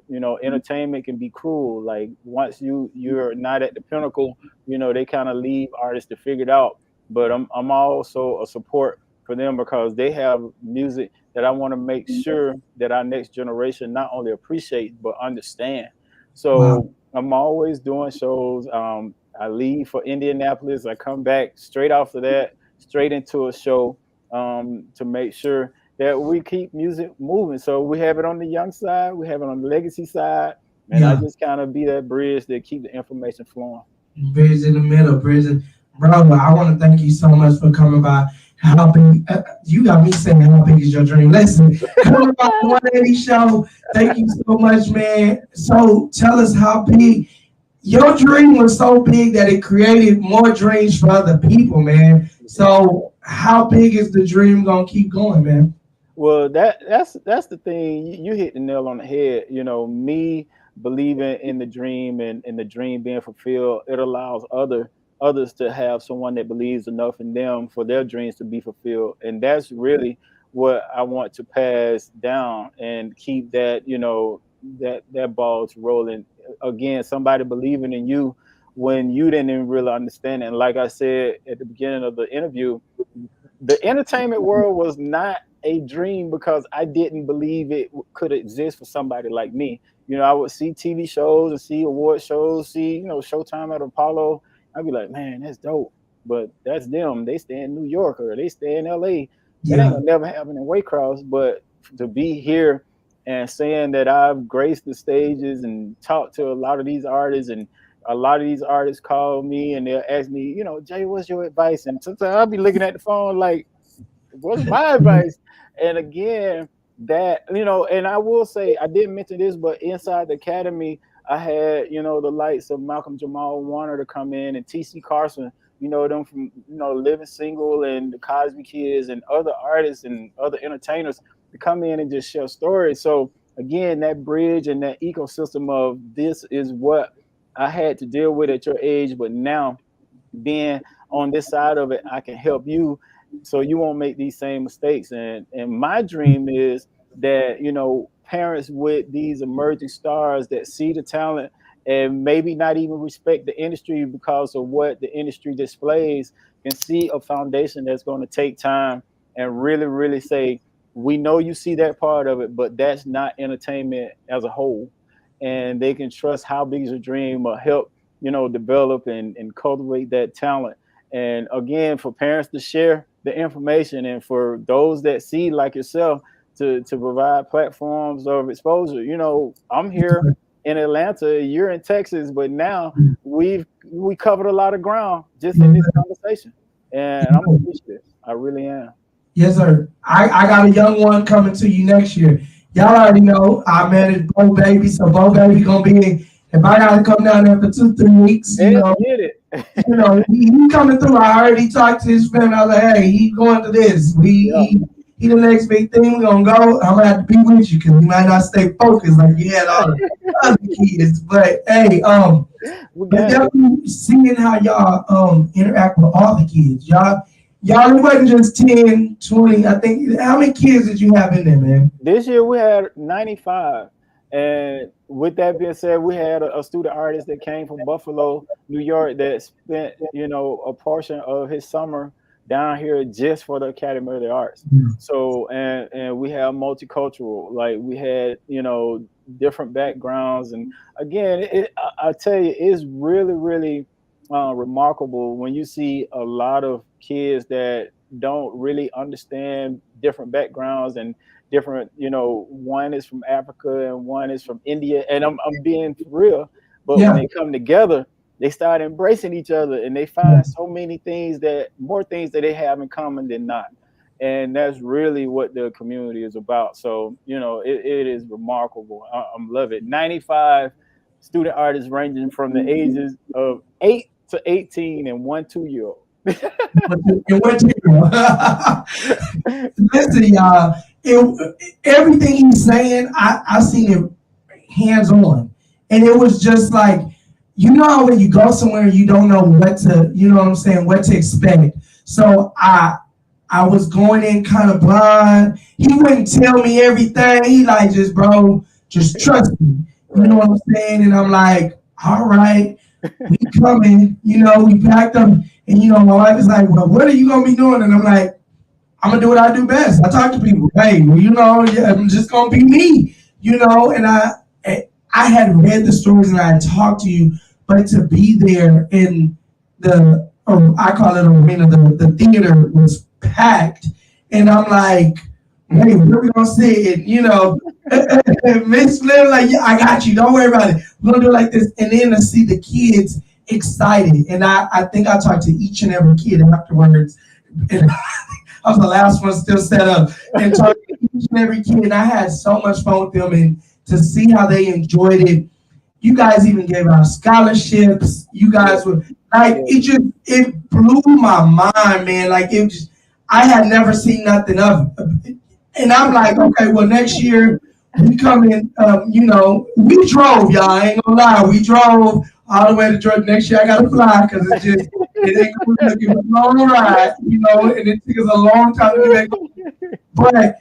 entertainment can be cruel. Like once you're not at the pinnacle, they kind of leave artists to figure it out. But I'm also a support for them because they have music that I want to make sure that our next generation not only appreciate but understand. Wow. So I'm always doing shows. I leave for Indianapolis. I come back straight after that, straight into a show to make sure that we keep music moving. So we have it on the young side, we have it on the legacy side, and I Yeah. just kind of be that bridge that keep the information flowing. Bridge in the middle, bridge. Bro, I want to thank you so much for coming by. How big? You got me saying, how big is your dream? Listen, coming by the 180 show. Thank you so much, man. So tell us how big your dream was. So big that it created more dreams for other people, man. So how big is the dream gonna keep going, man? Well, that's the thing. You hit the nail on the head. Me believing in the dream and the dream being fulfilled, it allows others to have someone that believes enough in them for their dreams to be fulfilled. And that's really what I want to pass down and keep that, that ball to rolling. Again, somebody believing in you when you didn't even really understand it. And like I said at the beginning of the interview, the entertainment world was not a dream because I didn't believe it could exist for somebody like me. I would see TV shows and see award shows, see, Showtime at Apollo. I'd be like, man, that's dope. But that's them. They stay in New York or they stay in LA. That ain't gonna never happen in Waycross. But to be here and saying that I've graced the stages and talked to a lot of these artists, and a lot of these artists call me and they'll ask me, Jay, what's your advice? And sometimes I'll be looking at the phone like, what's my advice? And again, that, and I will say, I didn't mention this, but inside the academy, I had, the likes of Malcolm Jamal Warner to come in, and TC Carson, them from, Living Single and the Cosby Kids and other artists and other entertainers to come in and just share stories. So again, that bridge and that ecosystem of this is what I had to deal with at your age, but now being on this side of it, I can help you so you won't make these same mistakes. And my dream is that, parents with these emerging stars that see the talent and maybe not even respect the industry because of what the industry displays, can see a foundation that's going to take time and really, really say, we know you see that part of it, but that's not entertainment as a whole. And they can trust How Big Is Your Dream or help, develop and cultivate that talent. And again, for parents to share the information, and for those that see like yourself to provide platforms of exposure. I'm here in Atlanta, you're in Texas, but now we covered a lot of ground just in this conversation. And I'm appreciative. I really am. Yes, sir. I got a young one coming to you next year. Y'all already know I manage Bo Baby, so Bo Baby gonna be, if I gotta come down there for 2-3 weeks, get it. he coming through. I already talked to his family. I was like, hey, he going to this. He the next big thing. We gonna go. I'm gonna have to be with you because you might not stay focused like you had all the other kids. But hey, definitely seeing how y'all interact with all the kids. Y'all, it wasn't just 10, 20. I think, how many kids did you have in there, man? This year we had 95. And with that being said, we had a student artist that came from Buffalo, New York, that spent, a portion of his summer down here just for the Academy of the Arts. So, and we have multicultural, like we had, different backgrounds. And again, I tell you, it's really, really remarkable when you see a lot of kids that don't really understand different backgrounds and different, one is from Africa and one is from India, and I'm being real, but when they come together, they start embracing each other and they find so many things more things that they have in common than not. And that's really what the community is about. So, it is remarkable. I love it. 95 student artists ranging from the ages of 8 to 18 and 1 2-year-old. Listen, y'all, everything he's saying, I seen it hands on. And it was just like, how when you go somewhere you don't know what to, what to expect. So I was going in kind of blind. He wouldn't tell me everything. He like, just trust me. You know what I'm saying? And I'm like, all right, we coming. We packed up. And, my wife is like, well, what are you going to be doing? And I'm like, I'm going to do what I do best. I talk to people. Hey, I'm just going to be me, And I had read the stories and I had talked to you, but to be there in the, I call it arena, the theater was packed. And I'm like, hey, where we going to sit? And, Miss Flynn, like, yeah, I got you. Don't worry about it. We're going to do it like this. And then to see the kids excited. And I think I talked to each and every kid afterwards. And I was the last one still set up. And talked to each and every kid. And I had so much fun with them. And to see how they enjoyed it. You guys even gave out scholarships. You guys were like, it blew my mind, man. Like I had never seen nothing of it. And I'm like, okay, well, next year we come in, we drove, y'all. I ain't gonna lie. We drove all the way to Georgia. Next year I gotta fly because it ain't gonna be a long ride, and it took us a long time to get back. But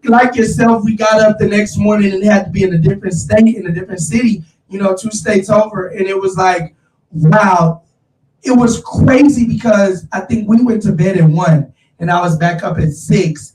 like yourself, we got up the next morning and had to be in a different state, in a different city, 2 states over. And it was like, wow, it was crazy because I think we went to bed at 1 and I was back up at 6,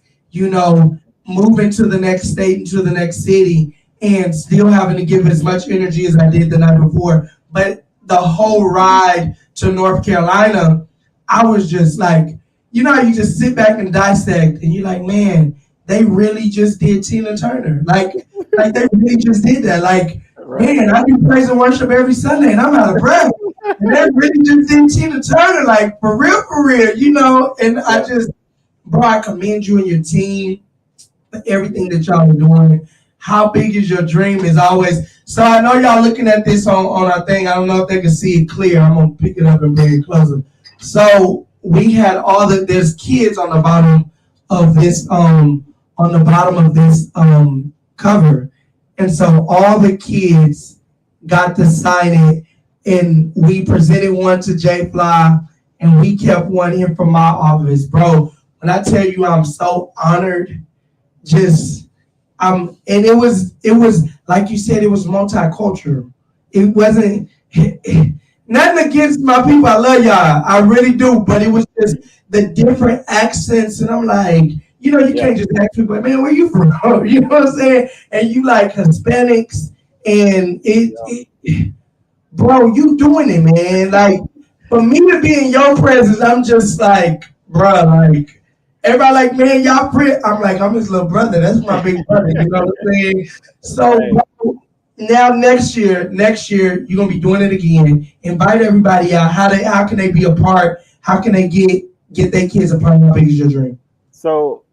moving to the next state and to the next city and still having to give as much energy as I did the night before. But the whole ride to North Carolina, I was just like, how you just sit back and dissect and you're like, man, they really just did Tina Turner. Like they really just did that. Like, Right. man, I do praise and worship every Sunday and I'm out of breath. And they really just did Tina Turner, like for real. And I just, bro, I commend you and your team for everything that y'all are doing. How big is your dream is always. So I know y'all looking at this on our thing. I don't know if they can see it clear. I'm gonna pick it up and bring it closer. So we had there's kids on the bottom of this cover. And so all the kids got to sign it and we presented one to JFLY and we kept one in from my office. Bro, when I tell you I'm so honored, just and it was like you said, it was multicultural. It wasn't nothing against my people. I love y'all. I really do. But it was just the different accents. And I'm like, you can't just ask people, man, where you from? You know what I'm saying? And you like Hispanics and bro, you doing it, man. Like, for me to be in your presence, I'm just like, bro, like, everybody like, man, y'all I'm like, I'm his little brother. That's my big brother. You know what I'm saying? So, bro, now next year, you're gonna be doing it again. Invite everybody out. How can they be a part? How can they get their kids a part? How big is your dream? So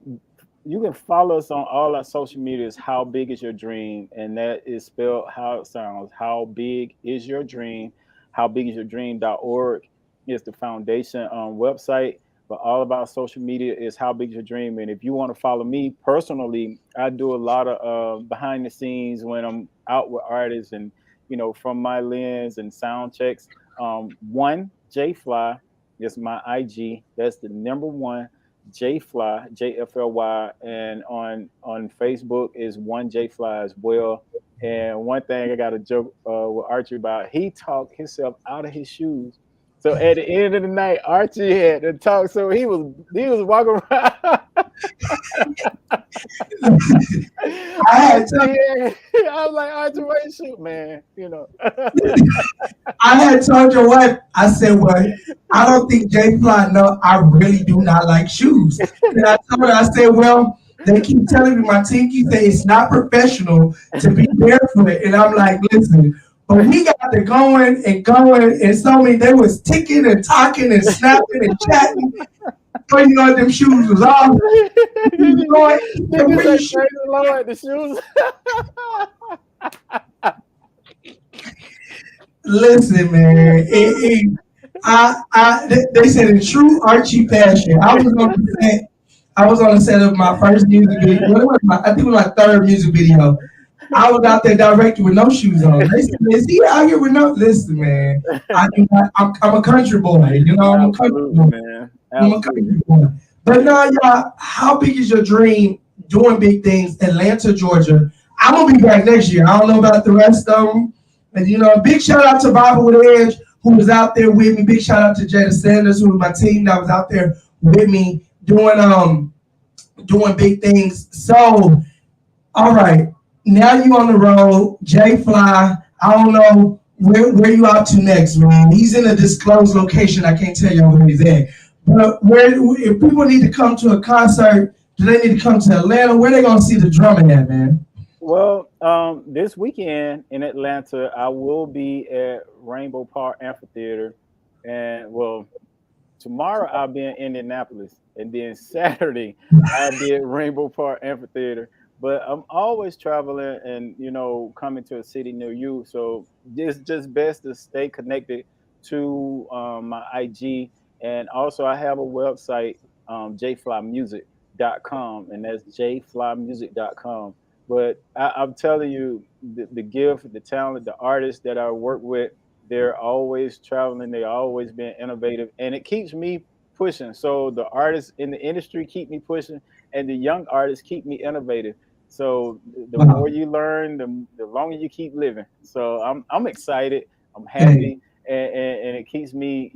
you can follow us on all our social medias. How big is your dream? And that is spelled how it sounds. How big is your dream? How big is your dream.org is the foundation website. But all of our social media is how big is your dream. And if you want to follow me personally, I do a lot of behind the scenes when I'm out with artists and from my lens and sound checks. One JFLY is my IG. That's the number one. JFLY, JFLY, and on Facebook is one JFLY as well. And one thing I got a joke with Archie about, he talked himself out of his shoes. So at the end of the night, Archie had to talk. So he was walking around. I had I was like, Archie, where you shoot, man? I had told your wife, I said, well, I don't think JFLY know I really do not like shoes. And I told her, I said, well, they keep telling me, my team keeps saying it's not professional to be barefoot. And I'm like, listen, but we got to going, and so many, they was ticking and talking and snapping and chatting. So them shoes was off. Lord, the shoes. Listen, man. They said in true Archie fashion, I was on the set of my first music video. I think it was my third music video. I was out there directing with no shoes on. They said, is he out here with no? Listen, man. I'm a country boy. I'm a country boy. Man. I'm a country boy. But no, y'all, how big is your dream doing big things? Atlanta, Georgia. I'm going to be back next year. I don't know about the rest of them. And, big shout out to Bible with Edge, who was out there with me. Big shout out to Jada Sanders, who was my team that was out there with me doing big things. So, all right. Now you on the road, JFLY. I don't know where you out to next, man. He's in a disclosed location. I can't tell you where he's at. But if people need to come to a concert, do they need to come to Atlanta? Where they gonna see the drumming at, man? Well, this weekend in Atlanta, I will be at Rainbow Park Amphitheater, and tomorrow I'll be in Indianapolis, and then Saturday I'll be at Rainbow Park Amphitheater. But I'm always traveling and coming to a city near you, so it's just best to stay connected to my IG, and also I have a website, jflymusic.com, and that's jflymusic.com. But I'm telling you, the gift, the talent, the artists that I work with, they're always traveling. They're always being innovative, and it keeps me pushing. So the artists in the industry keep me pushing, and the young artists keep me innovative. So the Wow. more you learn, the longer you keep living. So I'm excited. I'm Hey, happy, and it keeps me,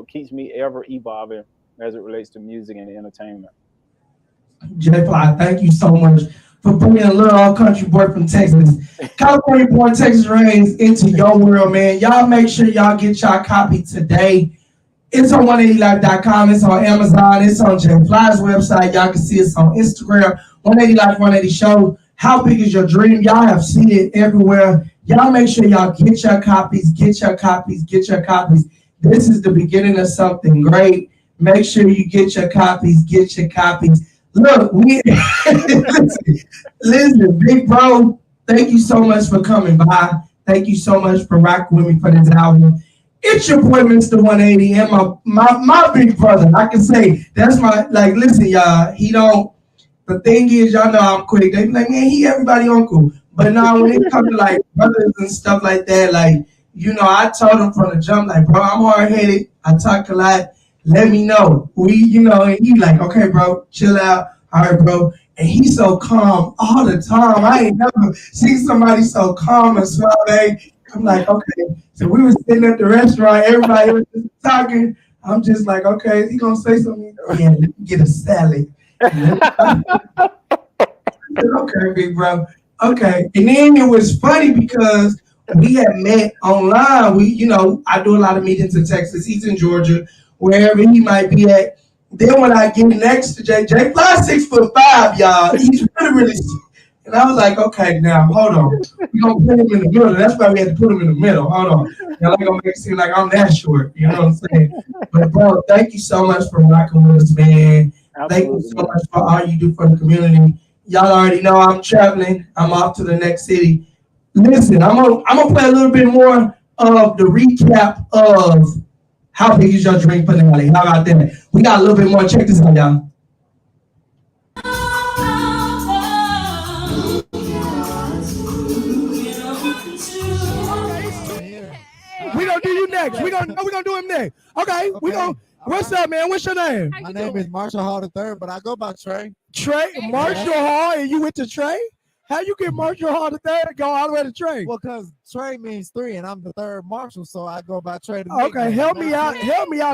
keeps me ever evolving as it relates to music and entertainment. JFLY, thank you so much for bringing a little old country boy from Texas, California born, Texas raised into your world, man. Y'all make sure y'all get y'all copy today. It's on 180life.com. It's on Amazon. It's on JFLY's website. Y'all can see it's on Instagram. 180life 180 Show. How big is your dream? Y'all have seen it everywhere. Y'all make sure y'all get your copies. Get your copies. Get your copies. This is the beginning of something great. Make sure you get your copies. Get your copies. Look, we listen, big bro. Thank you so much for coming by. Thank you so much for rocking with me for this album. It's your boy, Mr. 180, and my big brother. I can say that's my, like, listen, y'all, he don't, the thing is, y'all know I'm quick. They be like, man, he everybody uncle. But now when it comes to, like, brothers and stuff like that, like, I told him from the jump, like, bro, I'm hard-headed. I talk a lot. Let me know. And he like, okay, bro, chill out. All right, bro. And he's so calm all the time. I ain't never seen somebody so calm and suave. I'm like, okay. So we were sitting at the restaurant, everybody was just talking. I'm just like, okay, is he gonna say something? Yeah, let me get a salad. Okay, big bro. Okay. And then it was funny because we had met online. I do a lot of meetings in Texas. He's in Georgia, wherever he might be at. Then when I get next to JFLY 6'5", y'all, he's really. And I was like, okay, now hold on. We're gonna put him in the middle. That's why we had to put him in the middle. Hold on. Y'all ain't gonna make it seem like I'm that short. You know what I'm saying? But bro, thank you so much for rocking with us, man. Thank you so much for all you do for the community. Y'all already know I'm traveling. I'm off to the next city. Listen, I'm gonna play a little bit more of the recap of How Big Is Your Dream finale. How about that? We got a little bit more. Check this out, y'all. We gonna do you next. We gonna do him next. Okay. We gonna. What's up, man? What's your name? My name is Marshall Hall III, but I go by Trey. Trey, Marshall Hall, and you went to Trey? How you get Marshall Hall III and go all the way to Trey? Well, because Trey means three, and I'm the third Marshall, so I go by Trey. Okay, help me out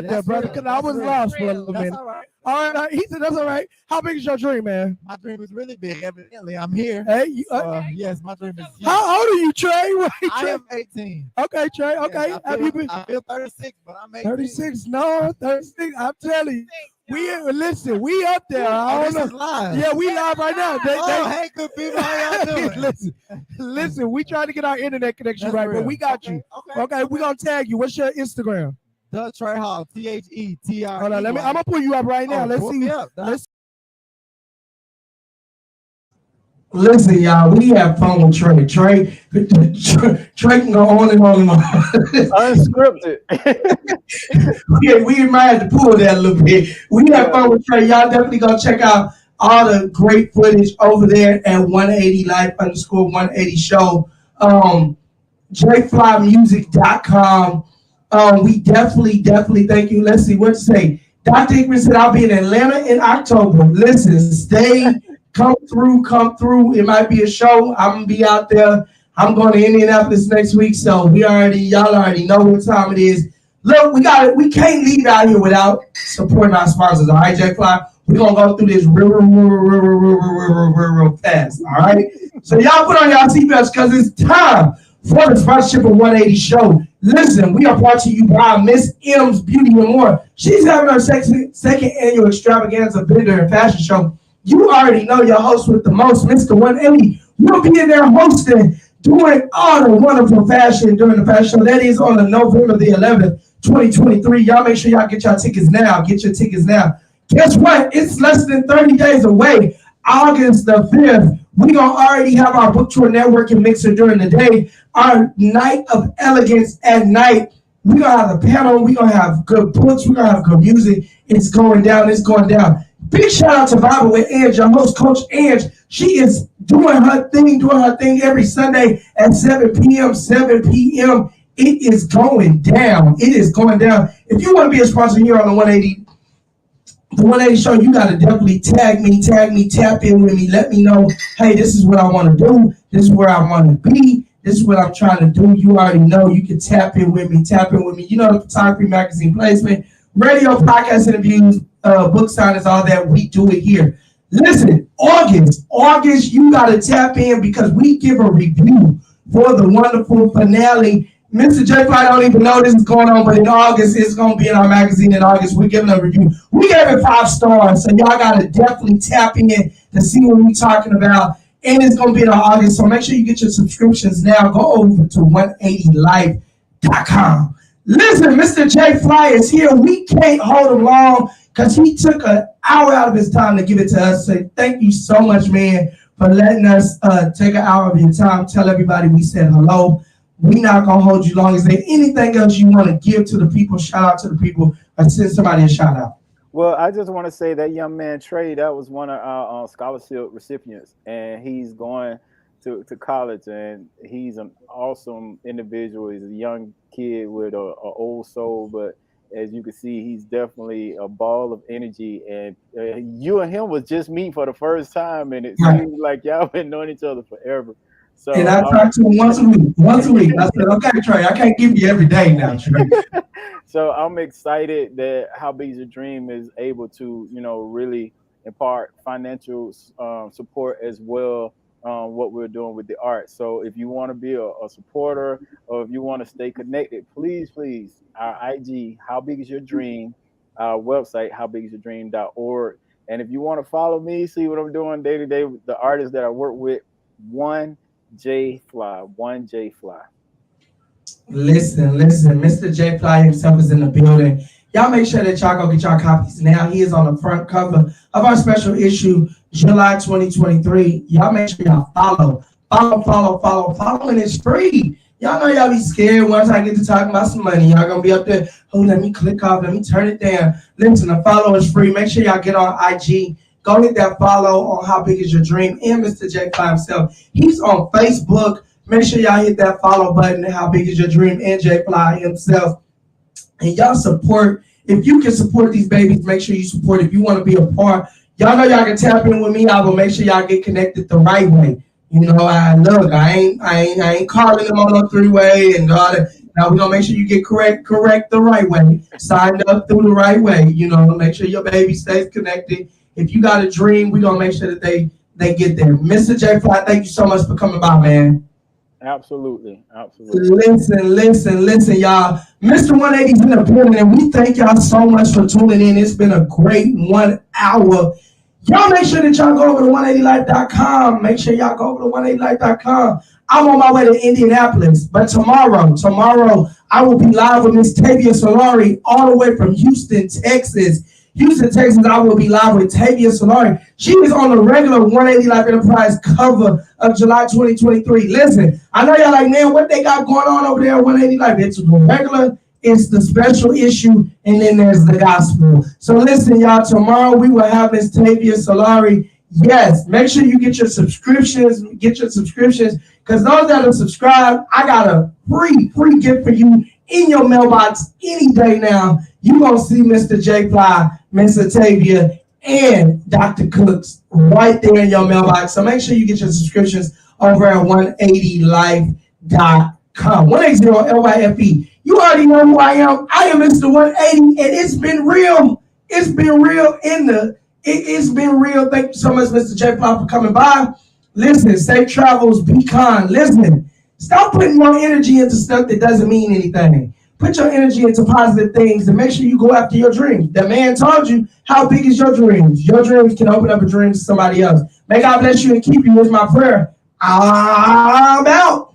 there, brother, because I was lost for a little minute. All right. All right, he said that's all right. How big is your dream, man? My dream is really big. Evidently, I'm here. Hey, yes, my dream is huge. How old are you, Trey? I am 18. Okay, Trey. Okay, Yes, I feel 36, but I'm 18. 36? No, 36. I'm telling you. We up there. I don't know. Is live. Yeah, we live right now. Hey, good people, how y'all doing? listen. We trying to get our internet connection right, but we got you. Okay, we gonna tag you. What's your Instagram? The Trey Hall, THETRE. Hold on, I'm gonna pull you up right now. Let's see. Listen, y'all, we have fun with Trey. Trey can go on and on and on. Unscripted. we might have to pull that a little bit. We have fun with Trey. Y'all definitely go check out all the great footage over there at 180life_180 show. JFLYmusic.com. We definitely thank you. Let's see what to say. Dr. Hickman said I'll be in Atlanta in October. Listen, stay. Come through. It might be a show. I'm gonna be out there. I'm going to Indianapolis next week, so y'all already know what time it is. Look, we can't leave out here without supporting our sponsors. All right, JFLY? We're gonna go through this real fast. All right. So y'all put on y'all seatbelts because it's time for the sponsorship of 180 Show. Listen, we are brought to you by Miss M's Beauty and More. She's having her second annual extravaganza vendor and fashion show. You already know your host with the most, Mr. 180. We'll be in there hosting, doing all the wonderful fashion during the fashion show. That is on the November the 11th, 2023. Y'all make sure y'all get your tickets now. Get your tickets now. Guess what? It's less than 30 days away. August the 5th. We're going to already have our book tour networking mixer during the day. Our night of elegance at night. We're going to have a panel. We're going to have good books. We're going to have good music. It's going down. Big shout out to Bible with Ange, your host, Coach Ange. She is doing her thing every Sunday at 7 p.m. It is going down. If you want to be a sponsor here on the 180 the 180 show, you got to definitely tap in with me. Let me know, hey, this is what I want to do. This is where I want to be. This is what I'm trying to do. You already know. You can tap in with me. You know, the photography, magazine placement, radio, podcast interviews, book signings, all that. We do it here. Listen, August, you got to tap in because we give a review for the wonderful finale. Mr. JFLY don't even know this is going on, but in August, it's going to be in our magazine in August. We're giving a review. We gave it 5 stars, so y'all got to definitely tap in to see what we're talking about. And it's going to be in August, so make sure you get your subscriptions now. Go over to 180life.com. Listen, Mr. JFLY is here. We can't hold him long because he took an hour out of his time to give it to us. So thank you so much, man, for letting us take an hour of your time. Tell everybody we said hello. We're not going to hold you long. Is there anything else you want to give to the people, shout out to the people, or send somebody a shout out? Well, I just want to say that young man, Trey, that was one of our scholarship recipients, and he's going to college, and he's an awesome individual. He's a young kid with an old soul, but as you can see, he's definitely a ball of energy, and you and him was just meeting for the first time, and it seems like y'all been knowing each other forever. So, and I talked to him once a week. I said, okay, Trey, I can't give you every day now, Trey. So I'm excited that How Big Is Your Dream is able to, really impart financial support as well, what we're doing with the art. So if you want to be a supporter, or if you want to stay connected, please, our IG, How Big Is Your Dream, our website, howbigisyourdream.org. And if you want to follow me, see what I'm doing day to day with the artists that I work with, 1JFLY. Listen, Mr. JFLY himself is in the building. Y'all make sure that y'all go get y'all copies now. He is on the front cover of our special issue, July 2023. Y'all make sure y'all follow, and it's free. Y'all know y'all be scared once I get to talking about some money. Y'all gonna be up there, let me click off, let me turn it down. Listen, the follow is free. Make sure y'all get on IG. Go hit that follow on How Big Is Your Dream, and Mr. JFLY himself. He's on Facebook. Make sure y'all hit that follow button, How Big Is Your Dream, and JFLY himself. And y'all support. If you can support these babies, make sure you support. If you want to be a part, y'all know y'all can tap in with me. I will make sure y'all get connected the right way. I ain't calling them on a 3-way and all that. Now we're gonna make sure you get correct the right way. Signed up through the right way. Make sure your baby stays connected. If you got a dream, we're gonna make sure that they get there. Mr. JFLY, thank you so much for coming by, man. Absolutely. Listen, y'all. Mr. 180's in the building, and we thank y'all so much for tuning in. It's been a great 1 hour. Y'all make sure that y'all go over to 180life.com. Make sure y'all go over to 180life.com. I'm on my way to Indianapolis, but tomorrow, I will be live with Miss Tavia Solari all the way from Houston, Texas. I will be live with Tavia Solari. She is on the regular 180 Life Enterprise cover of July 2023. Listen, I know y'all like, man, what they got going on over there at 180 Life? It's the regular, it's the special issue, and then there's the gospel. So listen, y'all, tomorrow we will have Miss Tavia Solari. Yes, make sure you get your subscriptions, because those that are subscribed, I got a free gift for you in your mailbox any day now. You're going to see Mr. JFLY, Mr. Tavia, and Dr. Cooks right there in your mailbox. So make sure you get your subscriptions over at 180life.com. 180LYFE. You already know who I am. I am Mr. 180, and it's been real. It's been real. Thank you so much, Mr. JFLY, for coming by. Listen, safe travels, be kind. Listen, stop putting your energy into stuff that doesn't mean anything. Put your energy into positive things and make sure you go after your dreams. The man told you, how big is your dreams? Your dreams can open up a dream to somebody else. May God bless you and keep you is my prayer. I'm out.